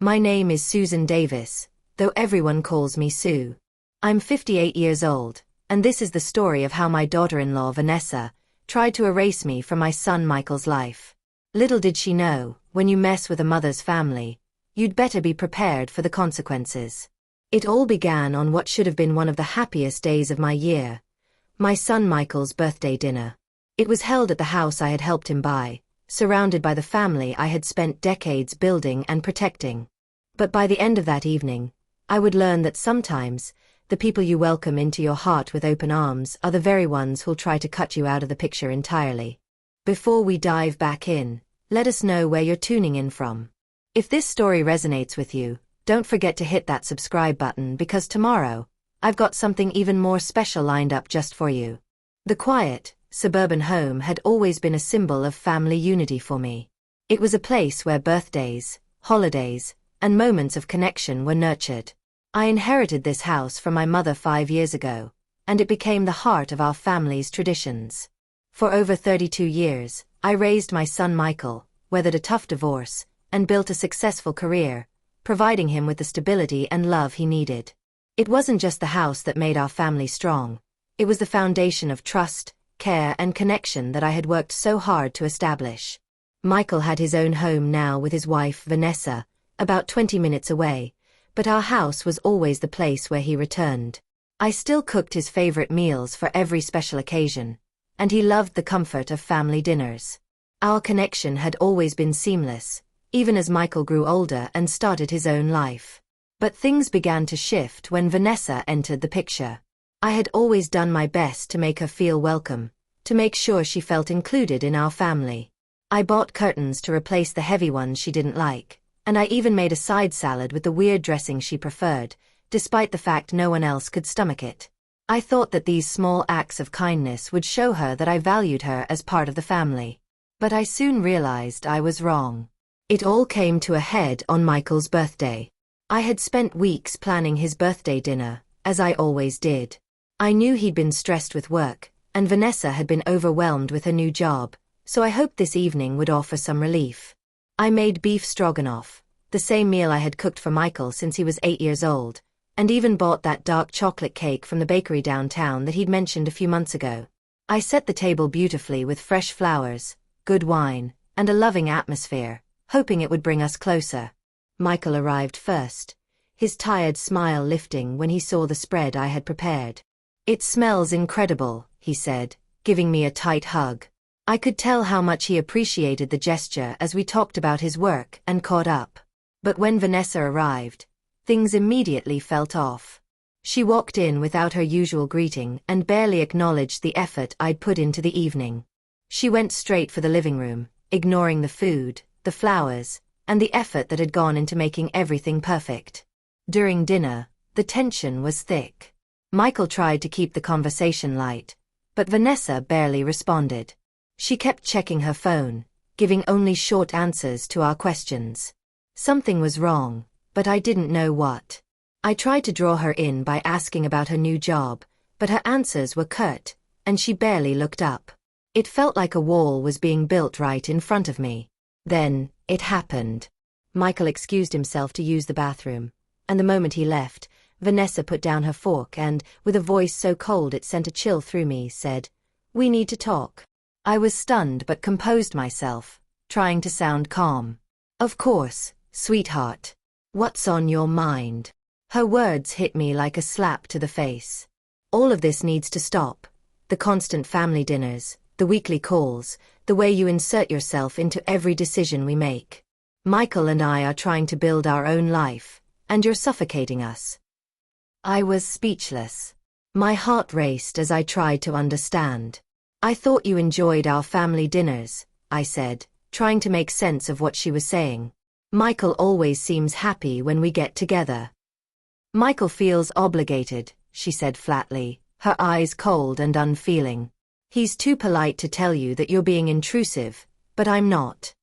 My name is Susan Davis, though everyone calls me Sue. I'm 58 years old, and this is the story of how my daughter-in-law Vanessa tried to erase me from my son Michael's life. Little did she know, when you mess with a mother's family, you'd better be prepared for the consequences. It all began on what should have been one of the happiest days of my year, my son Michael's birthday dinner. It was held at the house I had helped him buy, surrounded by the family I had spent decades building and protecting. But by the end of that evening, I would learn that sometimes, the people you welcome into your heart with open arms are the very ones who'll try to cut you out of the picture entirely. Before we dive back in, let us know where you're tuning in from. If this story resonates with you, don't forget to hit that subscribe button because tomorrow, I've got something even more special lined up just for you. The quiet, suburban home had always been a symbol of family unity for me. It was a place where birthdays, holidays, and moments of connection were nurtured. I inherited this house from my mother 5 years ago, and it became the heart of our family's traditions. For over 32 years, I raised my son Michael, weathered a tough divorce, and built a successful career, providing him with the stability and love he needed. It wasn't just the house that made our family strong. It was the foundation of trust, care, and connection that I had worked so hard to establish. Michael had his own home now with his wife Vanessa, about 20 minutes away, but our house was always the place where he returned. I still cooked his favorite meals for every special occasion, and he loved the comfort of family dinners. Our connection had always been seamless, even as Michael grew older and started his own life. But things began to shift when Vanessa entered the picture. I had always done my best to make her feel welcome, to make sure she felt included in our family. I bought curtains to replace the heavy ones she didn't like, and I even made a side salad with the weird dressing she preferred, despite the fact no one else could stomach it. I thought that these small acts of kindness would show her that I valued her as part of the family. But I soon realized I was wrong. It all came to a head on Michael's birthday. I had spent weeks planning his birthday dinner, as I always did. I knew he'd been stressed with work, and Vanessa had been overwhelmed with her new job, so I hoped this evening would offer some relief. I made beef stroganoff, the same meal I had cooked for Michael since he was 8 years old, and even bought that dark chocolate cake from the bakery downtown that he'd mentioned a few months ago. I set the table beautifully with fresh flowers, good wine, and a loving atmosphere, hoping it would bring us closer. Michael arrived first, his tired smile lifting when he saw the spread I had prepared. "It smells incredible," he said, giving me a tight hug. I could tell how much he appreciated the gesture as we talked about his work and caught up. But when Vanessa arrived, things immediately felt off. She walked in without her usual greeting and barely acknowledged the effort I'd put into the evening. She went straight for the living room, ignoring the food, the flowers, and the effort that had gone into making everything perfect. During dinner, the tension was thick. Michael tried to keep the conversation light, but Vanessa barely responded. She kept checking her phone, giving only short answers to our questions. Something was wrong, but I didn't know what. I tried to draw her in by asking about her new job, but her answers were curt, and she barely looked up. It felt like a wall was being built right in front of me. Then, it happened. Michael excused himself to use the bathroom, and the moment he left, Vanessa put down her fork and, with a voice so cold it sent a chill through me, said, "We need to talk." I was stunned but composed myself, trying to sound calm. "Of course, sweetheart. What's on your mind?" Her words hit me like a slap to the face. "All of this needs to stop. The constant family dinners, the weekly calls, the way you insert yourself into every decision we make. Michael and I are trying to build our own life, and you're suffocating us." I was speechless. My heart raced as I tried to understand. "I thought you enjoyed our family dinners," I said, trying to make sense of what she was saying. "Michael always seems happy when we get together." "Michael feels obligated," she said flatly, her eyes cold and unfeeling. "He's too polite to tell you that you're being intrusive, but I'm not."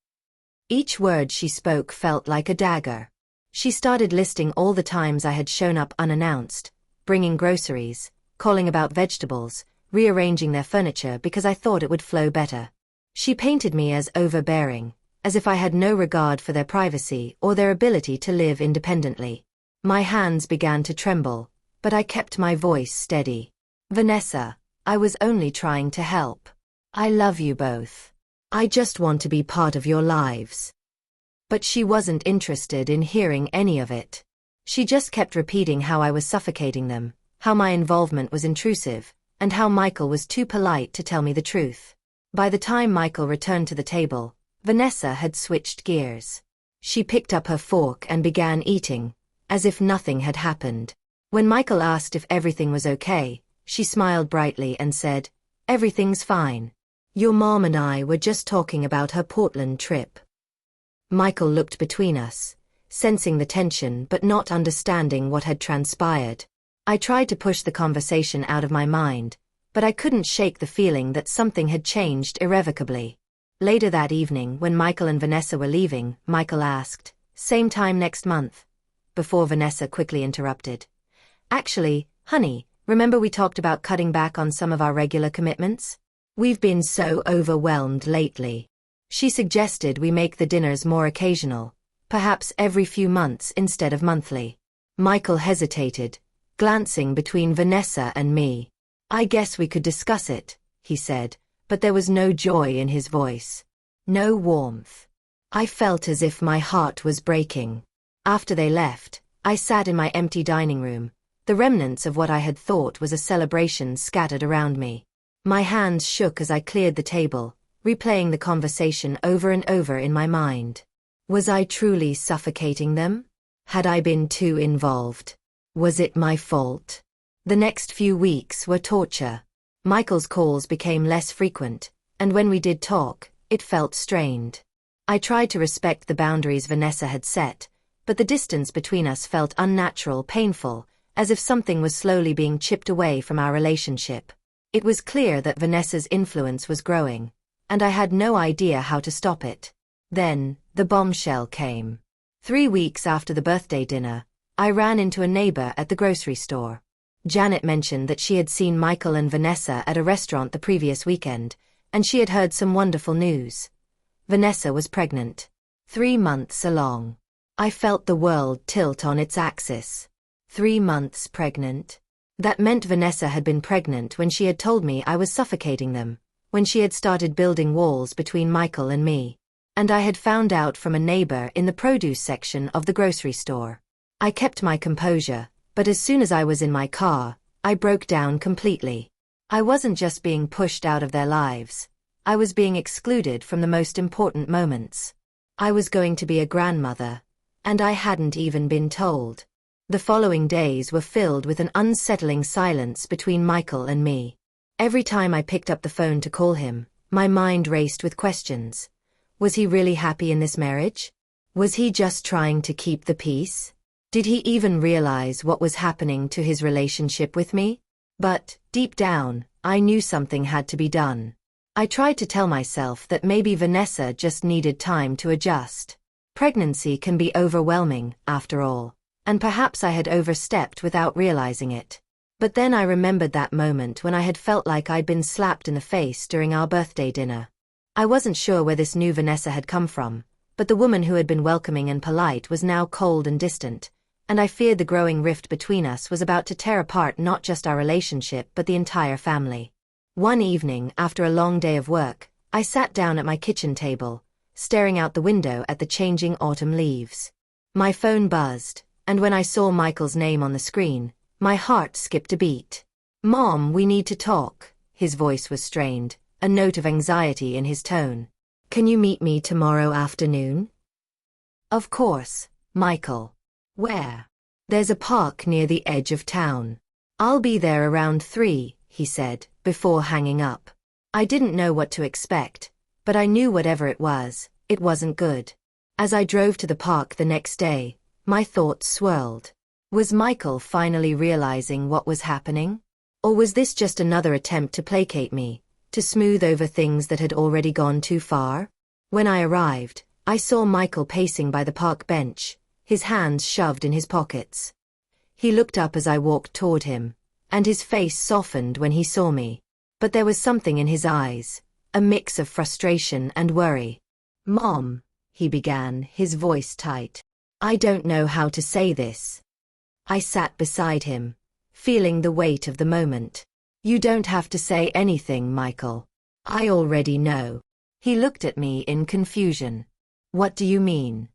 Each word she spoke felt like a dagger. She started listing all the times I had shown up unannounced, bringing groceries, calling about vegetables, rearranging their furniture because I thought it would flow better. She painted me as overbearing, as if I had no regard for their privacy or their ability to live independently. My hands began to tremble, but I kept my voice steady. Vanessa, I was only trying to help. I love you both. I just want to be part of your lives. But she wasn't interested in hearing any of it. She just kept repeating how I was suffocating them, how my involvement was intrusive, and how Michael was too polite to tell me the truth. By the time Michael returned to the table, Vanessa had switched gears. She picked up her fork and began eating, as if nothing had happened. When Michael asked if everything was okay, she smiled brightly and said, "Everything's fine. Your mom and I were just talking about her Portland trip." Michael looked between us, sensing the tension but not understanding what had transpired. I tried to push the conversation out of my mind, but I couldn't shake the feeling that something had changed irrevocably. Later that evening, when Michael and Vanessa were leaving, Michael asked, "Same time next month?" Before Vanessa quickly interrupted. "Actually, honey, remember we talked about cutting back on some of our regular commitments? We've been so overwhelmed lately." She suggested we make the dinners more occasional, perhaps every few months instead of monthly. Michael hesitated, glancing between Vanessa and me. "I guess we could discuss it," he said, but there was no joy in his voice. No warmth. I felt as if my heart was breaking. After they left, I sat in my empty dining room, the remnants of what I had thought was a celebration scattered around me. My hands shook as I cleared the table, replaying the conversation over and over in my mind. Was I truly suffocating them? Had I been too involved? Was it my fault? The next few weeks were torture. Michael's calls became less frequent, and when we did talk, it felt strained. I tried to respect the boundaries Vanessa had set, but the distance between us felt unnatural, painful, as if something was slowly being chipped away from our relationship. It was clear that Vanessa's influence was growing, and I had no idea how to stop it. Then, the bombshell came. 3 weeks after the birthday dinner, I ran into a neighbor at the grocery store. Janet mentioned that she had seen Michael and Vanessa at a restaurant the previous weekend, and she had heard some wonderful news. Vanessa was pregnant. 3 months along. I felt the world tilt on its axis. 3 months pregnant? That meant Vanessa had been pregnant when she had told me I was suffocating them, when she had started building walls between Michael and me. And I had found out from a neighbor in the produce section of the grocery store. I kept my composure, but as soon as I was in my car, I broke down completely. I wasn't just being pushed out of their lives. I was being excluded from the most important moments. I was going to be a grandmother, and I hadn't even been told. The following days were filled with an unsettling silence between Michael and me. Every time I picked up the phone to call him, my mind raced with questions. Was he really happy in this marriage? Was he just trying to keep the peace? Did he even realize what was happening to his relationship with me? But, deep down, I knew something had to be done. I tried to tell myself that maybe Vanessa just needed time to adjust. Pregnancy can be overwhelming, after all, and perhaps I had overstepped without realizing it. But then I remembered that moment when I had felt like I'd been slapped in the face during our birthday dinner. I wasn't sure where this new Vanessa had come from, but the woman who had been welcoming and polite was now cold and distant, and I feared the growing rift between us was about to tear apart not just our relationship but the entire family. One evening, after a long day of work, I sat down at my kitchen table, staring out the window at the changing autumn leaves. My phone buzzed, and when I saw Michael's name on the screen, my heart skipped a beat. "Mom, we need to talk." His voice was strained, a note of anxiety in his tone. "Can you meet me tomorrow afternoon?" "Of course, Michael." "Where?" "There's a park near the edge of town. I'll be there around 3, he said, before hanging up. I didn't know what to expect, but I knew whatever it wasn't good. As I drove to the park the next day, my thoughts swirled. Was Michael finally realizing what was happening? Or was this just another attempt to placate me, to smooth over things that had already gone too far? When I arrived, I saw Michael pacing by the park bench, his hands shoved in his pockets. He looked up as I walked toward him, and his face softened when he saw me. But there was something in his eyes, a mix of frustration and worry. "Mom," he began, his voice tight. I don't know how to say this. I sat beside him, feeling the weight of the moment. You don't have to say anything, Michael. I already know. He looked at me in confusion. What do you mean?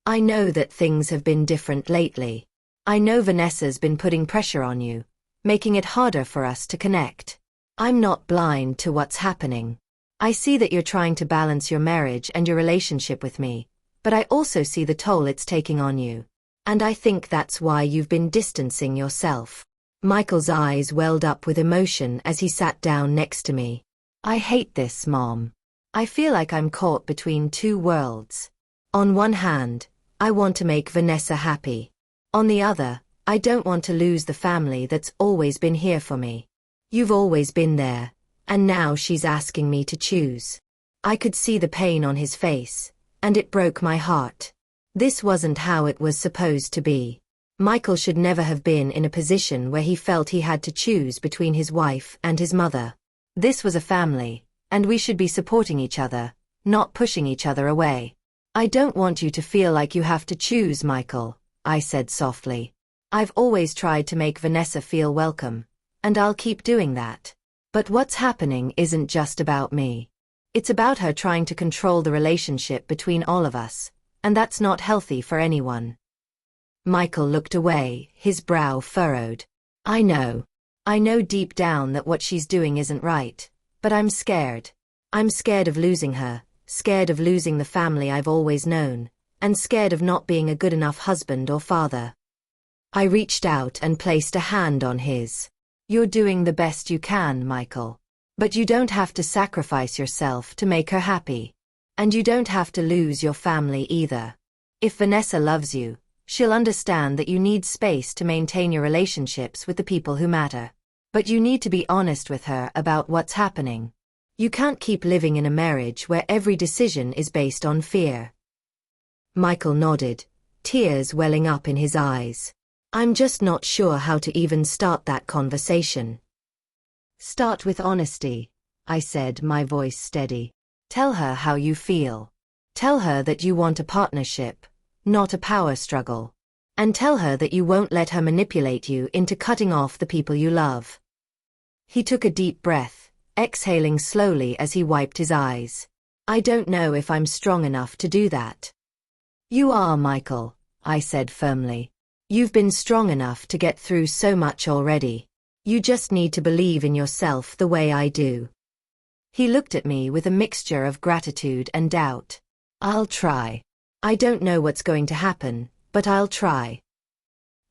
I know that things have been different lately. I know Vanessa's been putting pressure on you, making it harder for us to connect. I'm not blind to what's happening. I see that you're trying to balance your marriage and your relationship with me, but I also see the toll it's taking on you. And I think that's why you've been distancing yourself. Michael's eyes welled up with emotion as he sat down next to me. I hate this, Mom. I feel like I'm caught between two worlds. On one hand, I want to make Vanessa happy. On the other, I don't want to lose the family that's always been here for me. You've always been there, and now she's asking me to choose. I could see the pain on his face, and it broke my heart. This wasn't how it was supposed to be. Michael should never have been in a position where he felt he had to choose between his wife and his mother. This was a family, and we should be supporting each other, not pushing each other away. I don't want you to feel like you have to choose, Michael, I said softly. I've always tried to make Vanessa feel welcome, and I'll keep doing that. But what's happening isn't just about me. It's about her trying to control the relationship between all of us, and that's not healthy for anyone. Michael looked away, his brow furrowed. I know deep down that what she's doing isn't right, but I'm scared. I'm scared of losing her, scared of losing the family I've always known, and scared of not being a good enough husband or father. I reached out and placed a hand on his. You're doing the best you can, Michael. But you don't have to sacrifice yourself to make her happy. And you don't have to lose your family either. If Vanessa loves you, she'll understand that you need space to maintain your relationships with the people who matter. But you need to be honest with her about what's happening. You can't keep living in a marriage where every decision is based on fear. Michael nodded, tears welling up in his eyes. I'm just not sure how to even start that conversation. Start with honesty, I said, my voice steady. Tell her how you feel. Tell her that you want a partnership, not a power struggle. And tell her that you won't let her manipulate you into cutting off the people you love. He took a deep breath, exhaling slowly as he wiped his eyes. I don't know if I'm strong enough to do that. You are, Michael, I said firmly. You've been strong enough to get through so much already. You just need to believe in yourself the way I do. He looked at me with a mixture of gratitude and doubt. I'll try. I don't know what's going to happen, but I'll try.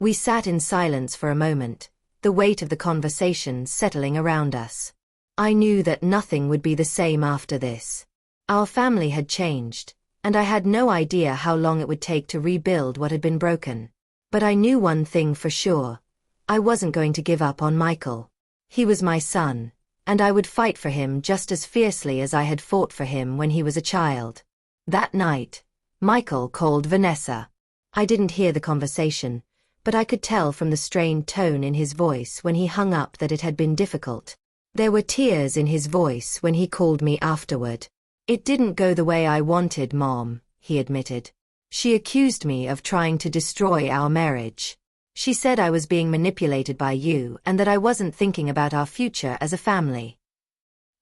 We sat in silence for a moment, the weight of the conversation settling around us. I knew that nothing would be the same after this. Our family had changed, and I had no idea how long it would take to rebuild what had been broken. But I knew one thing for sure. I wasn't going to give up on Michael. He was my son, and I would fight for him just as fiercely as I had fought for him when he was a child. That night, Michael called Vanessa. I didn't hear the conversation, but I could tell from the strained tone in his voice when he hung up that it had been difficult. There were tears in his voice when he called me afterward. It didn't go the way I wanted, Mom, he admitted. She accused me of trying to destroy our marriage. She said I was being manipulated by you and that I wasn't thinking about our future as a family.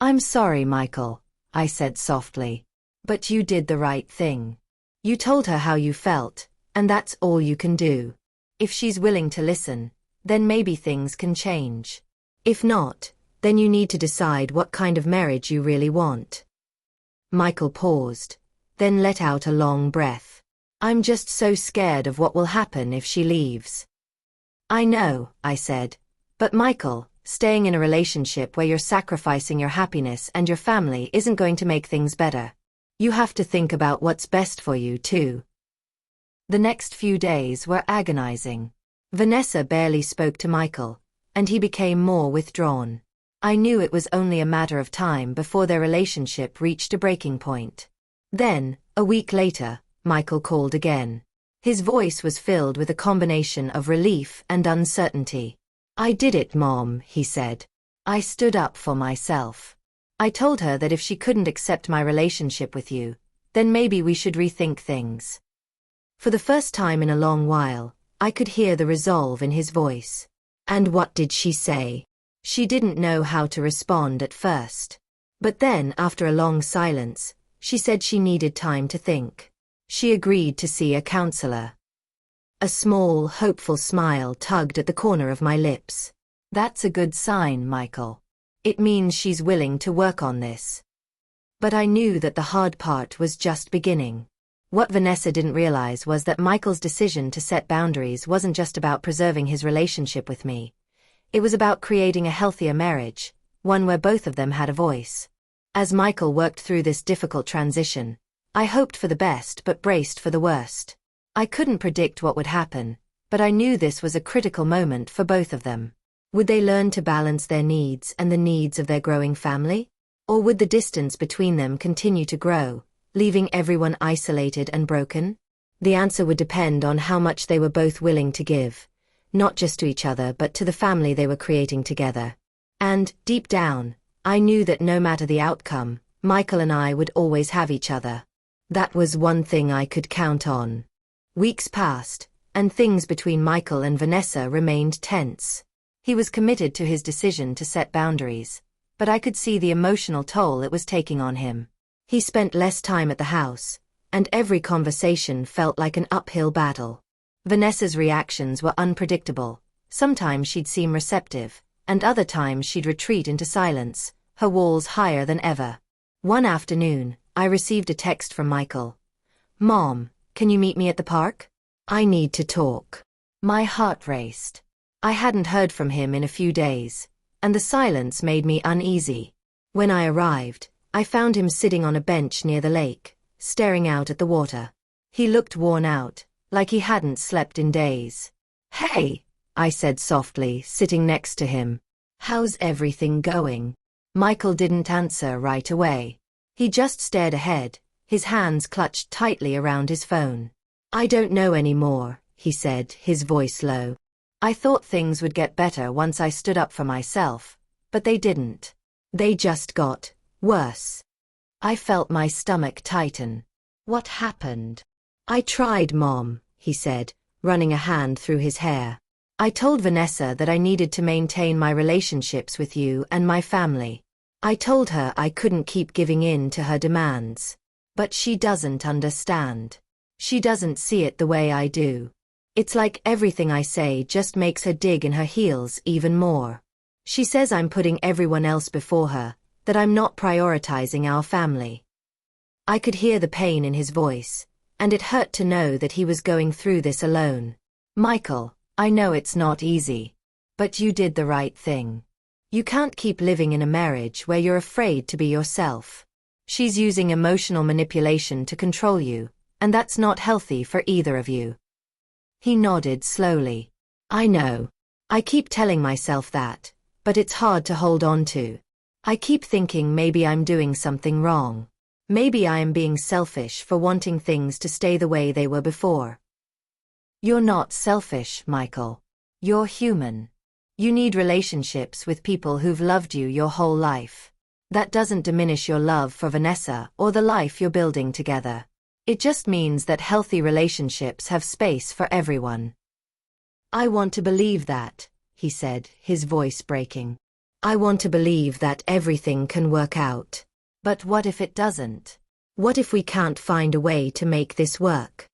I'm sorry, Michael, I said softly. But you did the right thing. You told her how you felt, and that's all you can do. If she's willing to listen, then maybe things can change. If not, then you need to decide what kind of marriage you really want. Michael paused, then let out a long breath. I'm just so scared of what will happen if she leaves. I know, I said. But Michael, staying in a relationship where you're sacrificing your happiness and your family isn't going to make things better. You have to think about what's best for you, too. The next few days were agonizing. Vanessa barely spoke to Michael, and he became more withdrawn. I knew it was only a matter of time before their relationship reached a breaking point. Then, a week later, Michael called again. His voice was filled with a combination of relief and uncertainty. I did it, Mom, he said. I stood up for myself. I told her that if she couldn't accept my relationship with you, then maybe we should rethink things. For the first time in a long while, I could hear the resolve in his voice. And what did she say? She didn't know how to respond at first. But then, after a long silence, she said she needed time to think. She agreed to see a counselor. A small, hopeful smile tugged at the corner of my lips. That's a good sign, Michael. It means she's willing to work on this. But I knew that the hard part was just beginning. What Vanessa didn't realize was that Michael's decision to set boundaries wasn't just about preserving his relationship with me. It was about creating a healthier marriage, one where both of them had a voice. As Michael worked through this difficult transition, I hoped for the best but braced for the worst. I couldn't predict what would happen, but I knew this was a critical moment for both of them. Would they learn to balance their needs and the needs of their growing family? Or would the distance between them continue to grow, leaving everyone isolated and broken? The answer would depend on how much they were both willing to give, not just to each other but to the family they were creating together. And, deep down, I knew that no matter the outcome, Michael and I would always have each other. That was one thing I could count on. Weeks passed, and things between Michael and Vanessa remained tense. He was committed to his decision to set boundaries, but I could see the emotional toll it was taking on him. He spent less time at the house, and every conversation felt like an uphill battle. Vanessa's reactions were unpredictable. Sometimes she'd seem receptive, and other times she'd retreat into silence, her walls higher than ever. One afternoon, I received a text from Michael. "Mom, can you meet me at the park? I need to talk." My heart raced. I hadn't heard from him in a few days, and the silence made me uneasy. When I arrived, I found him sitting on a bench near the lake, staring out at the water. He looked worn out, like he hadn't slept in days. "Hey," I said softly, sitting next to him. "How's everything going?" Michael didn't answer right away. He just stared ahead, his hands clutched tightly around his phone. "I don't know anymore," he said, his voice low. "I thought things would get better once I stood up for myself, but they didn't. They just got worse." I felt my stomach tighten. "What happened?" "I tried, Mom," he said, running a hand through his hair. "I told Vanessa that I needed to maintain my relationships with you and my family. I told her I couldn't keep giving in to her demands. But she doesn't understand. She doesn't see it the way I do. It's like everything I say just makes her dig in her heels even more. She says I'm putting everyone else before her, that I'm not prioritizing our family." I could hear the pain in his voice, and it hurt to know that he was going through this alone. "Michael, I know it's not easy. But you did the right thing. You can't keep living in a marriage where you're afraid to be yourself. She's using emotional manipulation to control you, and that's not healthy for either of you." He nodded slowly. "I know. I keep telling myself that, but it's hard to hold on to. I keep thinking maybe I'm doing something wrong. Maybe I am being selfish for wanting things to stay the way they were before." "You're not selfish, Michael. You're human. You need relationships with people who've loved you your whole life. That doesn't diminish your love for Vanessa or the life you're building together. It just means that healthy relationships have space for everyone." "I want to believe that," he said, his voice breaking. "I want to believe that everything can work out. But what if it doesn't? What if we can't find a way to make this work?"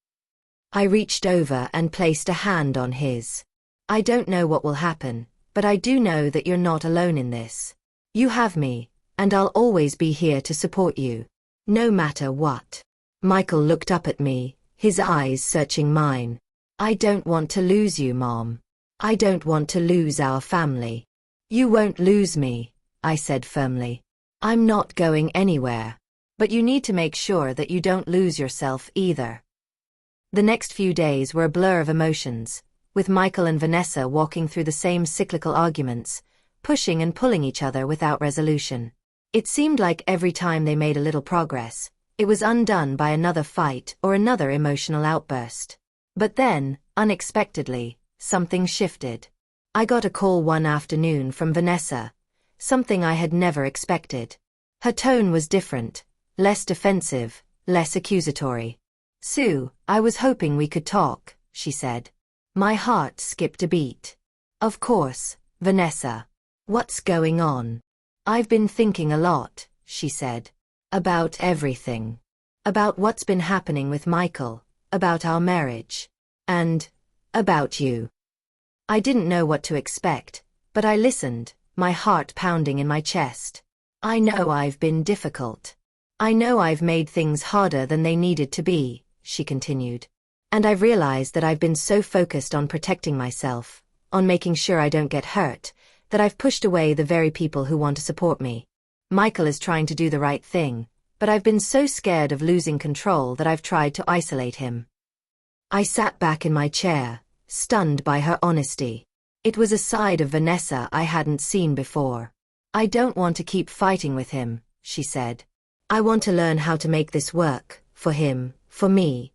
I reached over and placed a hand on his. "I don't know what will happen, but I do know that you're not alone in this. You have me, and I'll always be here to support you. No matter what." Michael looked up at me, his eyes searching mine. "I don't want to lose you, Mom. I don't want to lose our family." "You won't lose me," I said firmly. "I'm not going anywhere. But you need to make sure that you don't lose yourself either." The next few days were a blur of emotions, with Michael and Vanessa walking through the same cyclical arguments, pushing and pulling each other without resolution. It seemed like every time they made a little progress, it was undone by another fight or another emotional outburst. But then, unexpectedly, something shifted. I got a call one afternoon from Vanessa, something I had never expected. Her tone was different, less defensive, less accusatory. "Sue, I was hoping we could talk," she said. My heart skipped a beat. "Of course, Vanessa. What's going on?" "I've been thinking a lot," she said. "About everything. About what's been happening with Michael, about our marriage, and about you." I didn't know what to expect, but I listened, my heart pounding in my chest. "I know I've been difficult. I know I've made things harder than they needed to be," she continued. "And I've realized that I've been so focused on protecting myself, on making sure I don't get hurt, that I've pushed away the very people who want to support me. Michael is trying to do the right thing, but I've been so scared of losing control that I've tried to isolate him." I sat back in my chair, stunned by her honesty. It was a side of Vanessa I hadn't seen before. "I don't want to keep fighting with him," she said. "I want to learn how to make this work, for him, for me,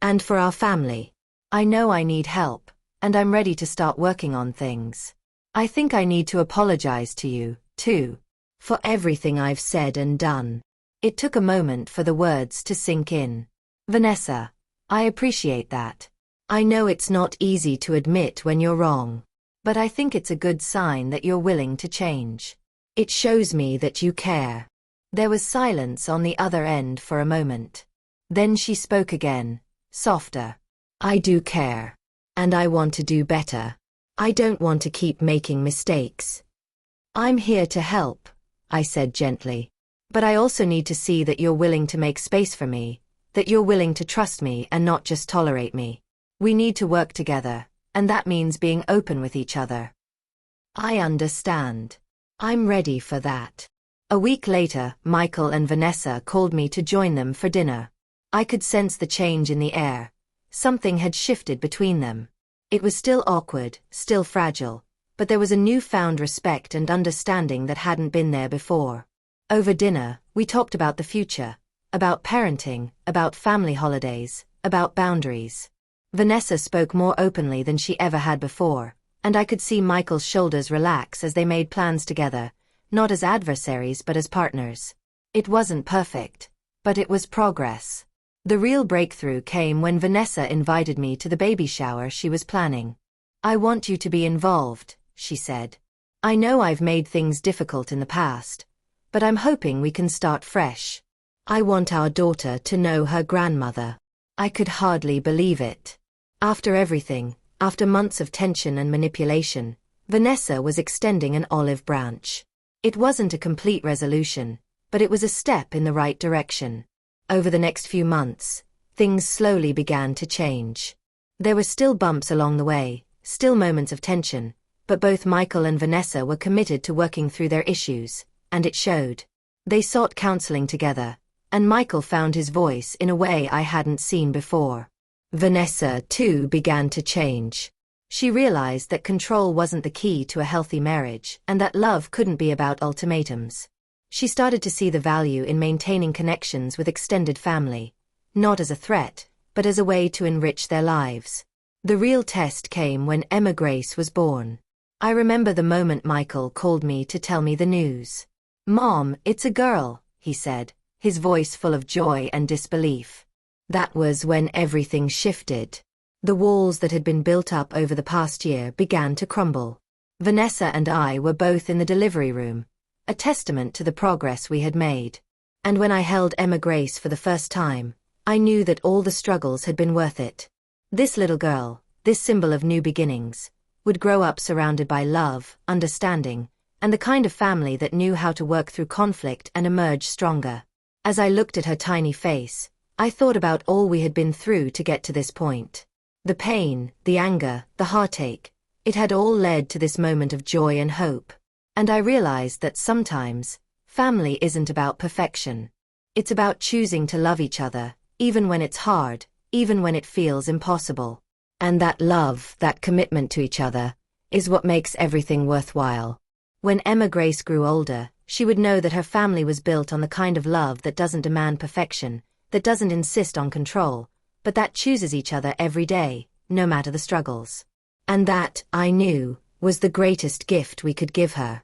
and for our family. I know I need help, and I'm ready to start working on things. I think I need to apologize to you, too, for everything I've said and done." It took a moment for the words to sink in. "Vanessa, I appreciate that. I know it's not easy to admit when you're wrong, but I think it's a good sign that you're willing to change. It shows me that you care." There was silence on the other end for a moment. Then she spoke again, softer. "I do care. And I want to do better. I don't want to keep making mistakes." "I'm here to help," I said gently. "But I also need to see that you're willing to make space for me, that you're willing to trust me and not just tolerate me. We need to work together, and that means being open with each other." "I understand. I'm ready for that." A week later, Michael and Vanessa called me to join them for dinner. I could sense the change in the air. Something had shifted between them. It was still awkward, still fragile, but there was a newfound respect and understanding that hadn't been there before. Over dinner, we talked about the future, about parenting, about family holidays, about boundaries. Vanessa spoke more openly than she ever had before, and I could see Michael's shoulders relax as they made plans together, not as adversaries but as partners. It wasn't perfect, but it was progress. The real breakthrough came when Vanessa invited me to the baby shower she was planning. "I want you to be involved," she said. "I know I've made things difficult in the past, but I'm hoping we can start fresh. I want our daughter to know her grandmother." I could hardly believe it. After everything, after months of tension and manipulation, Vanessa was extending an olive branch. It wasn't a complete resolution, but it was a step in the right direction. Over the next few months, things slowly began to change. There were still bumps along the way, still moments of tension, but both Michael and Vanessa were committed to working through their issues, and it showed. They sought counseling together, and Michael found his voice in a way I hadn't seen before. Vanessa, too, began to change. She realized that control wasn't the key to a healthy marriage, and that love couldn't be about ultimatums. She started to see the value in maintaining connections with extended family, not as a threat, but as a way to enrich their lives. The real test came when Emma Grace was born. I remember the moment Michael called me to tell me the news. "Mom, it's a girl," he said, his voice full of joy and disbelief. That was when everything shifted. The walls that had been built up over the past year began to crumble. Vanessa and I were both in the delivery room, a testament to the progress we had made. And when I held Emma Grace for the first time, I knew that all the struggles had been worth it. This little girl, this symbol of new beginnings, would grow up surrounded by love, understanding, and the kind of family that knew how to work through conflict and emerge stronger. As I looked at her tiny face, I thought about all we had been through to get to this point. The pain, the anger, the heartache, it had all led to this moment of joy and hope. And I realized that sometimes, family isn't about perfection. It's about choosing to love each other, even when it's hard, even when it feels impossible. And that love, that commitment to each other, is what makes everything worthwhile. When Emma Grace grew older, she would know that her family was built on the kind of love that doesn't demand perfection, that doesn't insist on control, but that chooses each other every day, no matter the struggles. And that, I knew, was the greatest gift we could give her.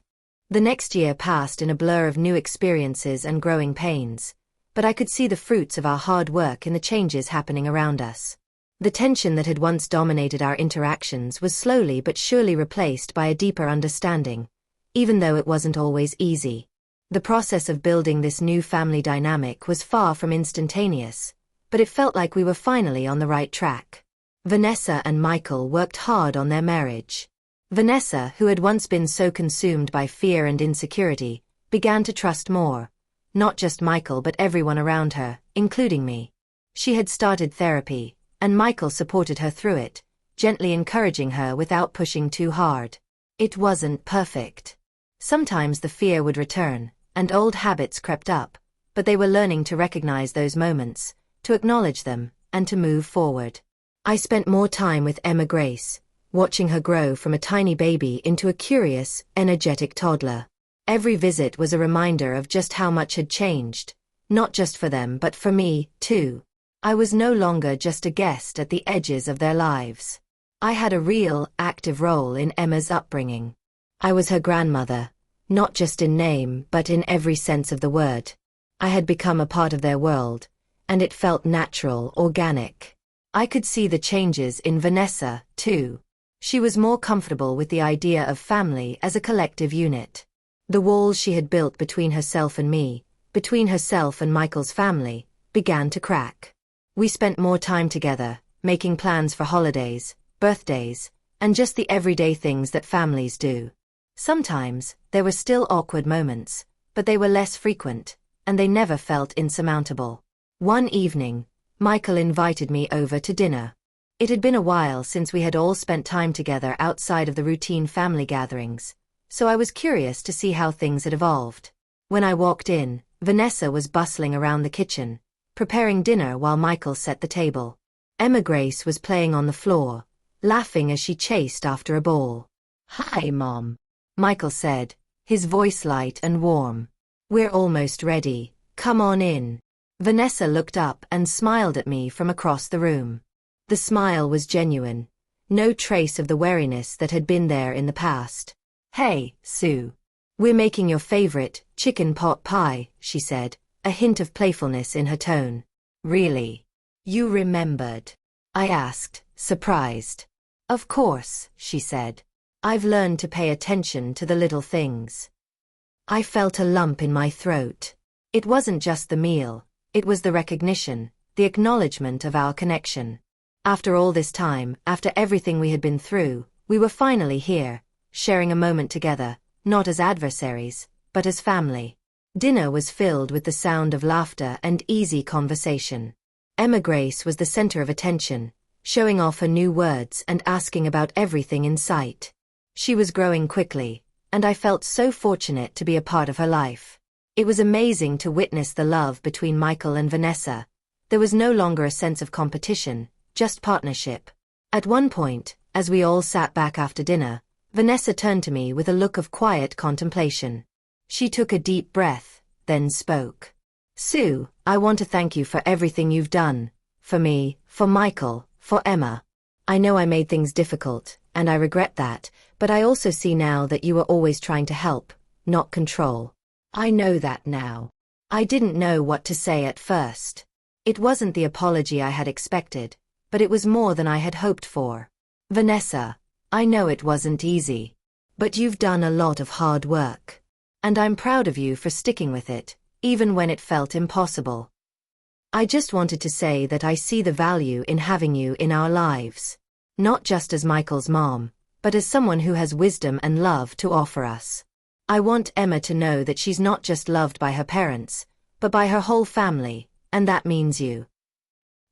The next year passed in a blur of new experiences and growing pains, but I could see the fruits of our hard work in the changes happening around us. The tension that had once dominated our interactions was slowly but surely replaced by a deeper understanding, even though it wasn't always easy. The process of building this new family dynamic was far from instantaneous, but it felt like we were finally on the right track. Vanessa and Michael worked hard on their marriage. Vanessa, who had once been so consumed by fear and insecurity, began to trust more. Not just Michael but everyone around her, including me. She had started therapy, and Michael supported her through it, gently encouraging her without pushing too hard. It wasn't perfect. Sometimes the fear would return, and old habits crept up, but they were learning to recognize those moments, to acknowledge them, and to move forward. I spent more time with Emma Grace, watching her grow from a tiny baby into a curious, energetic toddler. Every visit was a reminder of just how much had changed, not just for them but for me, too. I was no longer just a guest at the edges of their lives. I had a real, active role in Emma's upbringing. I was her grandmother, not just in name but in every sense of the word. I had become a part of their world, and it felt natural, organic. I could see the changes in Vanessa, too. She was more comfortable with the idea of family as a collective unit. The walls she had built between herself and me, between herself and Michael's family, began to crack. We spent more time together, making plans for holidays, birthdays, and just the everyday things that families do. Sometimes, there were still awkward moments, but they were less frequent, and they never felt insurmountable. One evening, Michael invited me over to dinner. It had been a while since we had all spent time together outside of the routine family gatherings, so I was curious to see how things had evolved. When I walked in, Vanessa was bustling around the kitchen, preparing dinner while Michael set the table. Emma Grace was playing on the floor, laughing as she chased after a ball. "Hi, Mom," Michael said, his voice light and warm. "We're almost ready, come on in." Vanessa looked up and smiled at me from across the room. The smile was genuine, no trace of the wariness that had been there in the past. "Hey, Sue. We're making your favorite, chicken pot pie," she said, a hint of playfulness in her tone. "Really? You remembered?" I asked, surprised. "Of course," she said. "I've learned to pay attention to the little things." I felt a lump in my throat. It wasn't just the meal, it was the recognition, the acknowledgement of our connection. After all this time, after everything we had been through, we were finally here, sharing a moment together, not as adversaries, but as family. Dinner was filled with the sound of laughter and easy conversation. Emma Grace was the center of attention, showing off her new words and asking about everything in sight. She was growing quickly, and I felt so fortunate to be a part of her life. It was amazing to witness the love between Michael and Vanessa. There was no longer a sense of competition, just partnership. At one point, as we all sat back after dinner, Vanessa turned to me with a look of quiet contemplation. She took a deep breath, then spoke. "Sue, I want to thank you for everything you've done. For me, for Michael, for Emma. I know I made things difficult, and I regret that, but I also see now that you were always trying to help, not control. I know that now. I didn't know what to say at first. It wasn't the apology I had expected, but it was more than I had hoped for. Vanessa, I know it wasn't easy. But you've done a lot of hard work. And I'm proud of you for sticking with it, even when it felt impossible. I just wanted to say that I see the value in having you in our lives. Not just as Michael's mom, but as someone who has wisdom and love to offer us. I want Emma to know that she's not just loved by her parents, but by her whole family, and that means you."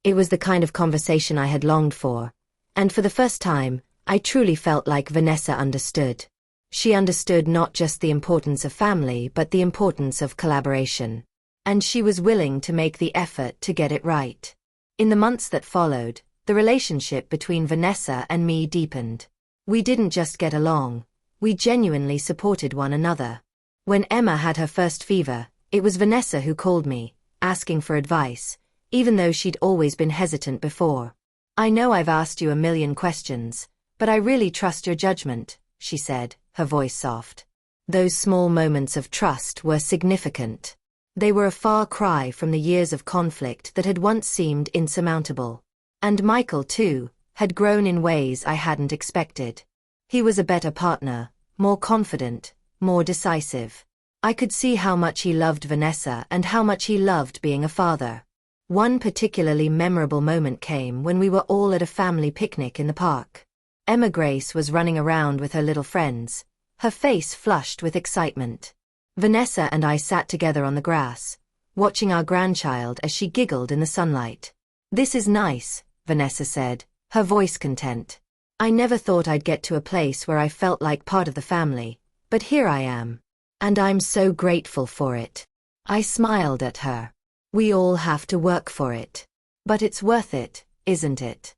It was the kind of conversation I had longed for, and for the first time, I truly felt like Vanessa understood. She understood not just the importance of family but the importance of collaboration. And she was willing to make the effort to get it right. In the months that followed, the relationship between Vanessa and me deepened. We didn't just get along, we genuinely supported one another. When Emma had her first fever, it was Vanessa who called me, asking for advice, even though she'd always been hesitant before. "I know I've asked you a million questions, but I really trust your judgment," she said, her voice soft. Those small moments of trust were significant. They were a far cry from the years of conflict that had once seemed insurmountable. And Michael, too, had grown in ways I hadn't expected. He was a better partner, more confident, more decisive. I could see how much he loved Vanessa and how much he loved being a father. One particularly memorable moment came when we were all at a family picnic in the park. Emma Grace was running around with her little friends, her face flushed with excitement. Vanessa and I sat together on the grass, watching our grandchild as she giggled in the sunlight. "This is nice," Vanessa said, her voice content. "I never thought I'd get to a place where I felt like part of the family, but here I am. And I'm so grateful for it." I smiled at her. "We all have to work for it. But it's worth it, isn't it?"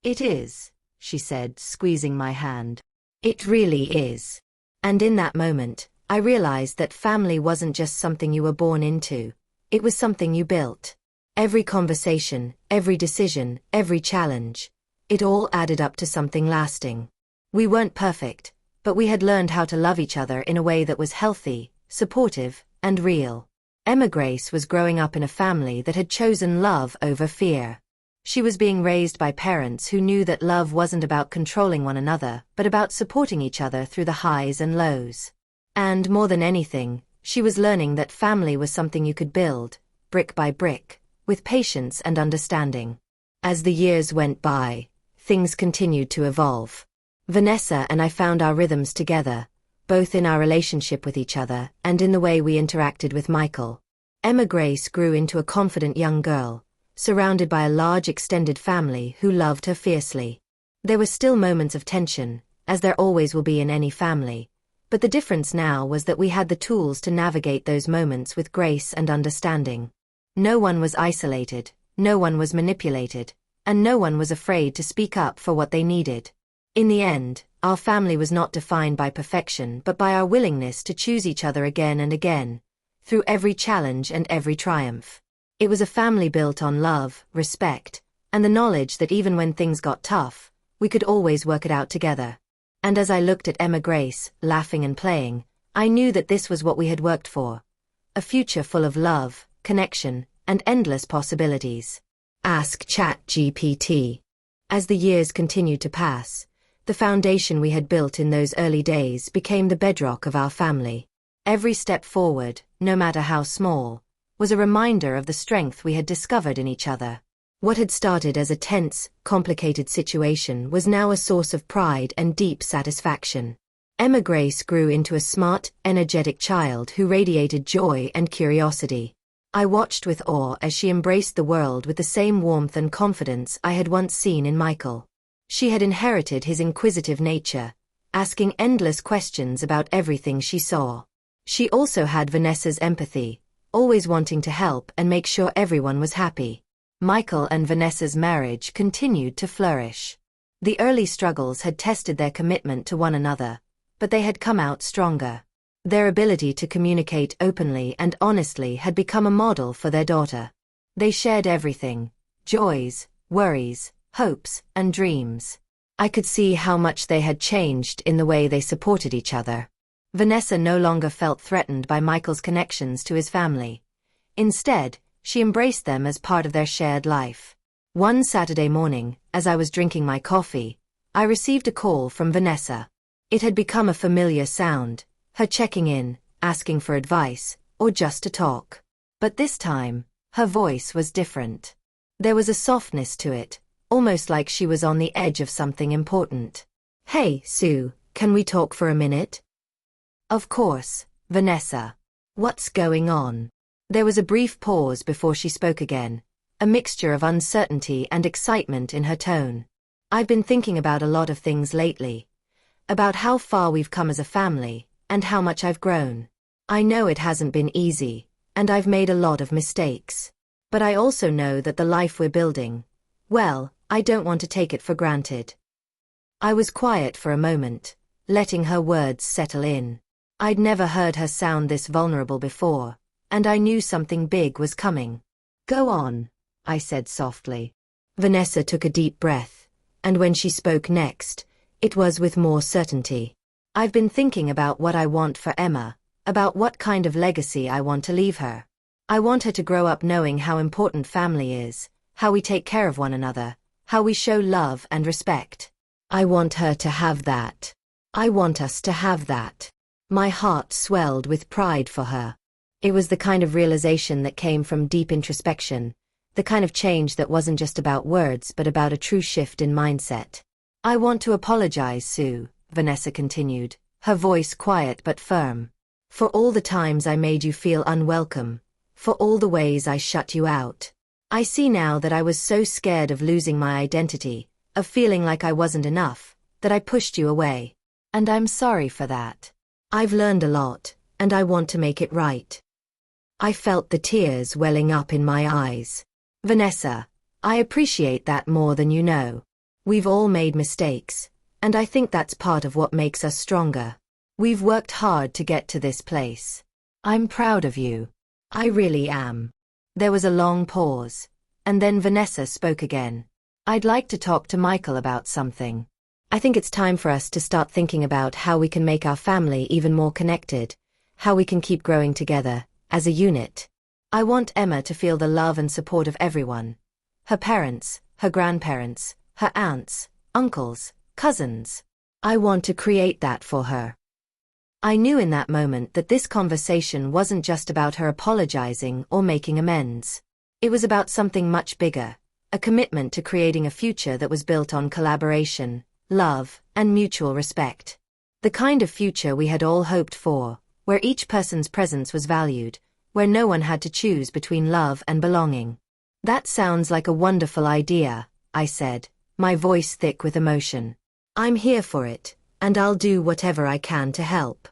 "It is," she said, squeezing my hand. "It really is." And in that moment, I realized that family wasn't just something you were born into, it was something you built. Every conversation, every decision, every challenge, it all added up to something lasting. We weren't perfect, but we had learned how to love each other in a way that was healthy, supportive, and real. Emma Grace was growing up in a family that had chosen love over fear. She was being raised by parents who knew that love wasn't about controlling one another, but about supporting each other through the highs and lows. And more than anything, she was learning that family was something you could build, brick by brick, with patience and understanding. As the years went by, things continued to evolve. Vanessa and I found our rhythms together, both in our relationship with each other and in the way we interacted with Michael. Emma Grace grew into a confident young girl, surrounded by a large extended family who loved her fiercely. There were still moments of tension, as there always will be in any family, but the difference now was that we had the tools to navigate those moments with grace and understanding. No one was isolated, no one was manipulated, and no one was afraid to speak up for what they needed. In the end, our family was not defined by perfection but by our willingness to choose each other again and again, through every challenge and every triumph. It was a family built on love, respect, and the knowledge that even when things got tough, we could always work it out together. And as I looked at Emma Grace, laughing and playing, I knew that this was what we had worked for. A future full of love, connection, and endless possibilities. Ask ChatGPT. As the years continued to pass, the foundation we had built in those early days became the bedrock of our family. Every step forward, no matter how small, was a reminder of the strength we had discovered in each other. What had started as a tense, complicated situation was now a source of pride and deep satisfaction. Emma Grace grew into a smart, energetic child who radiated joy and curiosity. I watched with awe as she embraced the world with the same warmth and confidence I had once seen in Michael. She had inherited his inquisitive nature, asking endless questions about everything she saw. She also had Vanessa's empathy, always wanting to help and make sure everyone was happy. Michael and Vanessa's marriage continued to flourish. The early struggles had tested their commitment to one another, but they had come out stronger. Their ability to communicate openly and honestly had become a model for their daughter. They shared everything: joys, worries, hopes, and dreams. I could see how much they had changed in the way they supported each other. Vanessa no longer felt threatened by Michael's connections to his family. Instead, she embraced them as part of their shared life. One Saturday morning, as I was drinking my coffee, I received a call from Vanessa. It had become a familiar sound, her checking in, asking for advice, or just to talk. But this time, her voice was different. There was a softness to it, almost like she was on the edge of something important. "Hey, Sue, can we talk for a minute?" "Of course, Vanessa. What's going on?" There was a brief pause before she spoke again, a mixture of uncertainty and excitement in her tone. "I've been thinking about a lot of things lately. About how far we've come as a family, and how much I've grown. I know it hasn't been easy, and I've made a lot of mistakes. But I also know that the life we're building, well, I don't want to take it for granted." I was quiet for a moment, letting her words settle in. I'd never heard her sound this vulnerable before, and I knew something big was coming. "Go on," I said softly. Vanessa took a deep breath, and when she spoke next, it was with more certainty. "I've been thinking about what I want for Emma, about what kind of legacy I want to leave her. I want her to grow up knowing how important family is, how we take care of one another, how we show love and respect. I want her to have that. I want us to have that. My heart swelled with pride for her. It was the kind of realization that came from deep introspection, the kind of change that wasn't just about words but about a true shift in mindset. I want to apologize, Sue, Vanessa continued, her voice quiet but firm. For all the times I made you feel unwelcome, for all the ways I shut you out. I see now that I was so scared of losing my identity, of feeling like I wasn't enough, that I pushed you away. And I'm sorry for that. I've learned a lot, and I want to make it right. I felt the tears welling up in my eyes. Vanessa, I appreciate that more than you know. We've all made mistakes, and I think that's part of what makes us stronger. We've worked hard to get to this place. I'm proud of you. I really am. There was a long pause, and then Vanessa spoke again. I'd like to talk to Michael about something. I think it's time for us to start thinking about how we can make our family even more connected, how we can keep growing together, as a unit. I want Emma to feel the love and support of everyone. Her parents, her grandparents, her aunts, uncles, cousins. I want to create that for her. I knew in that moment that this conversation wasn't just about her apologizing or making amends. It was about something much bigger, a commitment to creating a future that was built on collaboration, love, and mutual respect. The kind of future we had all hoped for, where each person's presence was valued, where no one had to choose between love and belonging. That sounds like a wonderful idea, I said, my voice thick with emotion. I'm here for it, and I'll do whatever I can to help.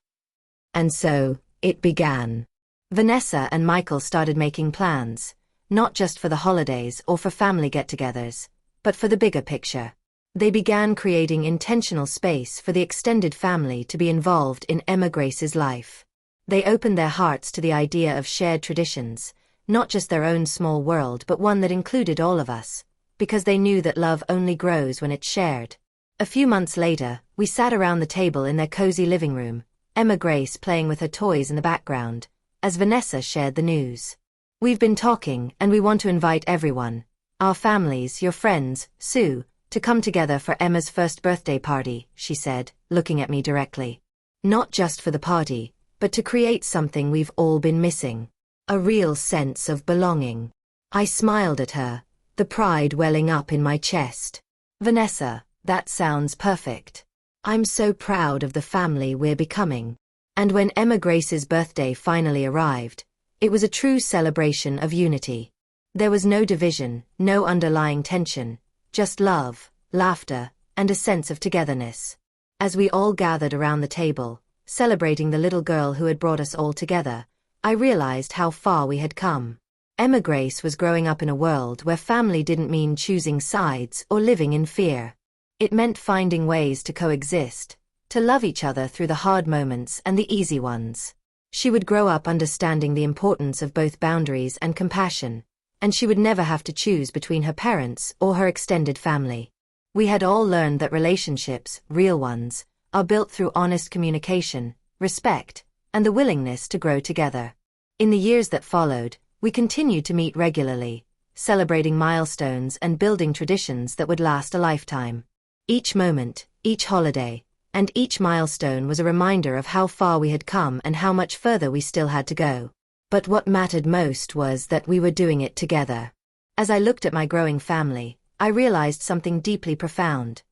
And so, it began. Vanessa and Michael started making plans, not just for the holidays or for family get-togethers, but for the bigger picture. They began creating intentional space for the extended family to be involved in Emma Grace's life. They opened their hearts to the idea of shared traditions, not just their own small world but one that included all of us, because they knew that love only grows when it's shared. A few months later, we sat around the table in their cozy living room, Emma Grace playing with her toys in the background, as Vanessa shared the news. We've been talking and we want to invite everyone, our families, your friends, Sue, to come together for Emma's first birthday party, she said, looking at me directly. Not just for the party, but to create something we've all been missing. A real sense of belonging. I smiled at her, the pride welling up in my chest. Vanessa, that sounds perfect. I'm so proud of the family we're becoming. And when Emma Grace's birthday finally arrived, it was a true celebration of unity. There was no division, no underlying tension, just love, laughter, and a sense of togetherness. As we all gathered around the table, celebrating the little girl who had brought us all together, I realized how far we had come. Emma Grace was growing up in a world where family didn't mean choosing sides or living in fear. It meant finding ways to coexist, to love each other through the hard moments and the easy ones. She would grow up understanding the importance of both boundaries and compassion, and she would never have to choose between her parents or her extended family. We had all learned that relationships, real ones, are built through honest communication, respect, and the willingness to grow together. In the years that followed, we continued to meet regularly, celebrating milestones and building traditions that would last a lifetime. Each moment, each holiday, and each milestone was a reminder of how far we had come and how much further we still had to go. But what mattered most was that we were doing it together. As I looked at my growing family, I realized something deeply profound.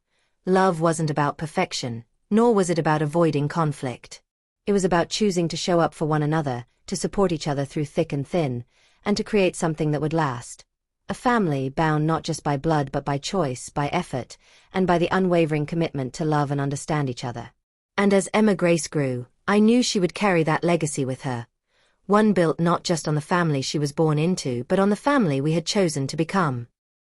Love wasn't about perfection, nor was it about avoiding conflict. It was about choosing to show up for one another, to support each other through thick and thin, and to create something that would last. A family bound not just by blood but by choice, by effort, and by the unwavering commitment to love and understand each other. And as Emma Grace grew, I knew she would carry that legacy with her. One built not just on the family she was born into but on the family we had chosen to become.